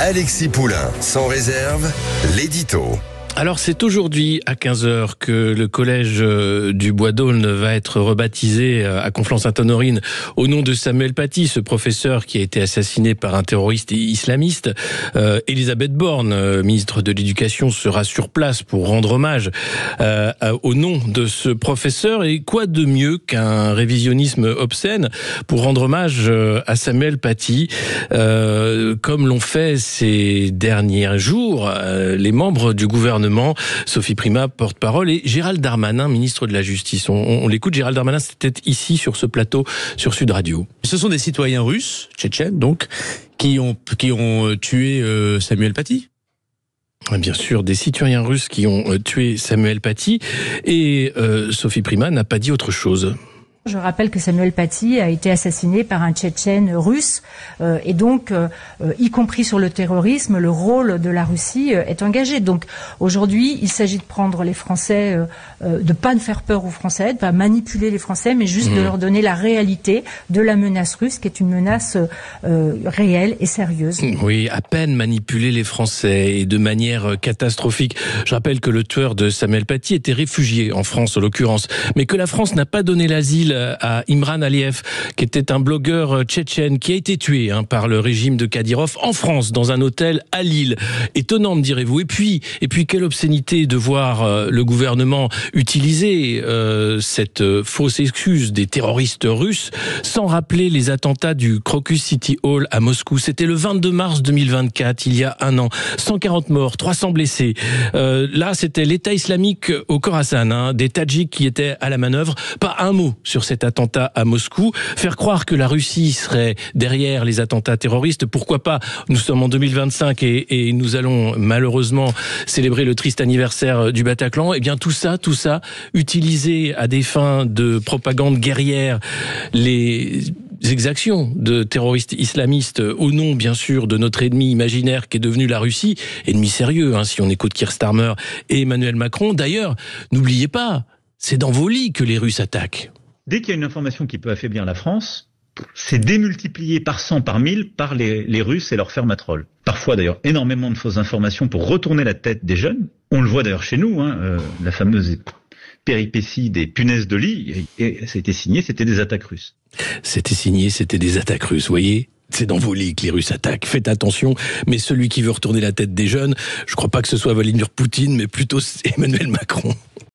Alexis Poulain, sans réserve, l'édito. Alors c'est aujourd'hui à 15h que le collège du Bois d'Aulne va être rebaptisé à Conflans-Sainte-Honorine au nom de Samuel Paty, ce professeur qui a été assassiné par un terroriste islamiste. Elisabeth Borne, ministre de l'Éducation, sera sur place pour rendre hommage au nom de ce professeur. Et quoi de mieux qu'un révisionnisme obscène pour rendre hommage à Samuel Paty, comme l'ont fait ces derniers jours les membres du gouvernement. Sophie Primas, porte-parole, et Gérald Darmanin, ministre de la Justice. On l'écoute, Gérald Darmanin, c'était ici, sur ce plateau, sur Sud Radio. Ce sont des citoyens russes, tchétchènes donc, qui ont tué Samuel Paty. Bien sûr, des citoyens russes qui ont tué Samuel Paty, et Sophie Primas n'a pas dit autre chose. Je rappelle que Samuel Paty a été assassiné par un Tchétchène russe et donc, y compris sur le terrorisme, le rôle de la Russie est engagé. Donc aujourd'hui, il s'agit de prendre les Français, de pas faire peur aux Français, de pas manipuler les Français, mais juste de leur donner la réalité de la menace russe, qui est une menace réelle et sérieuse. Oui, à peine manipuler les Français et de manière catastrophique. Je rappelle que le tueur de Samuel Paty était réfugié en France, en l'occurrence, mais que la France n'a pas donné l'asile à Imran Aliyev, qui était un blogueur tchétchène qui a été tué par le régime de Kadyrov en France, dans un hôtel à Lille. Étonnant, me direz-vous. Et puis quelle obscénité de voir le gouvernement utiliser cette fausse excuse des terroristes russes sans rappeler les attentats du Crocus City Hall à Moscou. C'était le 22 mars 2024, il y a un an. 140 morts, 300 blessés. Là, c'était l'État islamique au Khorasan, des Tadjiks qui étaient à la manœuvre. Pas un mot sur cet attentat à Moscou. Faire croire que la Russie serait derrière les attentats terroristes, pourquoi pas? Nous sommes en 2025 et nous allons malheureusement célébrer le triste anniversaire du Bataclan. Eh bien tout ça, utilisé à des fins de propagande guerrière, les exactions de terroristes islamistes au nom, bien sûr, de notre ennemi imaginaire qui est devenu la Russie, ennemi sérieux, si on écoute Keir Starmer et Emmanuel Macron. D'ailleurs, n'oubliez pas, c'est dans vos lits que les Russes attaquent. Dès qu'il y a une information qui peut affaiblir la France, c'est démultiplié par 100, par 1000, par les Russes et leurs fermatrolles. Parfois d'ailleurs énormément de fausses informations pour retourner la tête des jeunes. On le voit d'ailleurs chez nous, la fameuse péripétie des punaises de lit, et ça a été signé, c'était des attaques russes. C'était signé, c'était des attaques russes, vous voyez ? C'est dans vos lits que les Russes attaquent. Faites attention, mais celui qui veut retourner la tête des jeunes, je crois pas que ce soit Vladimir Poutine, mais plutôt Emmanuel Macron.